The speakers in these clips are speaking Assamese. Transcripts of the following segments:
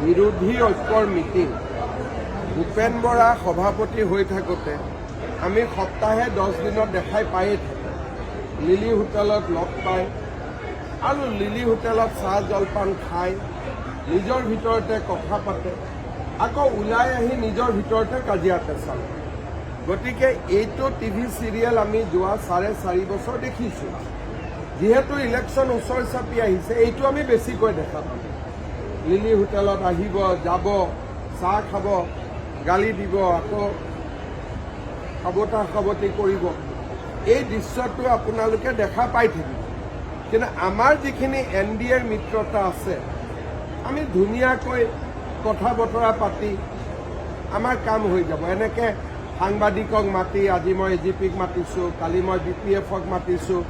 বিৰোধী ঐক্যৰ মিটিং ভূপেন বৰা সভাপতি হৈ থাকোঁতে আমি সপ্তাহে 10 দিনত দেখাই পায়েই থাকোঁ। লিলি হোটেলত লগ পায় আৰু লিলি হোটেলত চাহ জলপান খায়, নিজৰ ভিতৰতে কথা পাতে, আকৌ ওলাই আহি নিজৰ ভিতৰতে কাজিয়া পেচাল। গতিকে এইটো টিভি চিৰিয়েল আমি যোৱা 4.5 বছৰ দেখিছোঁ। যিহেতু ইলেকশ্যন ওচৰ চাপি আহিছে, এইটো আমি বেছিকৈ দেখা পাম। লিলি হোটেলত আহিব, যাব, চাহ খাব, গালি দিব, আকৌ সাৱতা-সাৱতি কৰিব। এই দৃশ্যটো আপোনালোকে দেখা পাই থাকিব। কিন্তু আমাৰ যিখিনি NDAৰ মিত্ৰতা আছে, আমি ধুনীয়াকৈ কথা বতৰা পাতি আমাৰ কাম হৈ যাব। এনেকৈ সাংবাদিকক মাতি, আজি মই AGPক মাতিছোঁ, কালি মই BPFক মাতিছোঁ,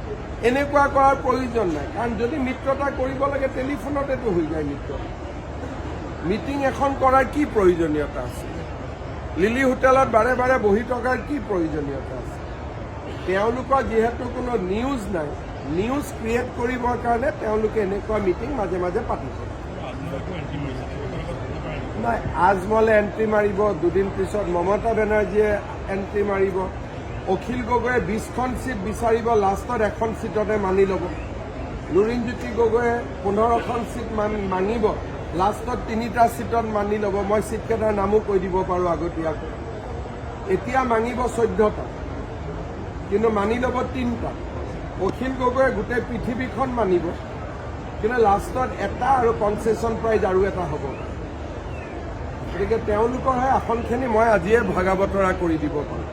এনেকুৱা কৰাৰ প্ৰয়োজন নাই। কাৰণ যদি মিত্ৰতা কৰিব লাগে টেলিফোনতেতো হৈ যায় মিত্ৰতা। মিটিং এখন কৰাৰ কি প্ৰয়োজনীয়তা আছে? লিলি হোটেলত বাৰে বাৰে বহি থকাৰ কি প্ৰয়োজনীয়তা আছে? তেওঁলোকৰ যিহেতু কোনো নিউজ নাই, নিউজ ক্ৰিয়েট কৰিবৰ কাৰণে তেওঁলোকে এনেকুৱা মিটিং মাজে মাজে পাতিব। নাই, আজমলে এণ্ট্ৰি মাৰিব, দুদিন পিছত মমতা বেনাৰ্জীয়ে এণ্ট্ৰি মাৰিব, অখিল গগৈয়ে 20খন চিট বিচাৰিব, লাষ্টত এখন চিটতে মানি ল'ব। লুৰিণজ্যোতি গগৈয়ে 15খন চিট মাঙিব, লাষ্টত 3টা চিটত মানি ল'ব। মই চিটকেইটাৰ নামো কৈ দিব পাৰোঁ আগতীয়াকৈ। এতিয়া মাঙিব 14টা, কিন্তু মানি ল'ব 3টা। অখিল গগৈয়ে গোটেই পৃথিৱীখন মানিব, কিন্তু লাষ্টত এটা আৰু কনচেশ্যন প্ৰাইজ আৰু এটা হ'ব। গতিকে তেওঁলোকৰহে আসনখিনি মই আজিয়ে ভাগা বতৰা কৰি দিব পাৰোঁ।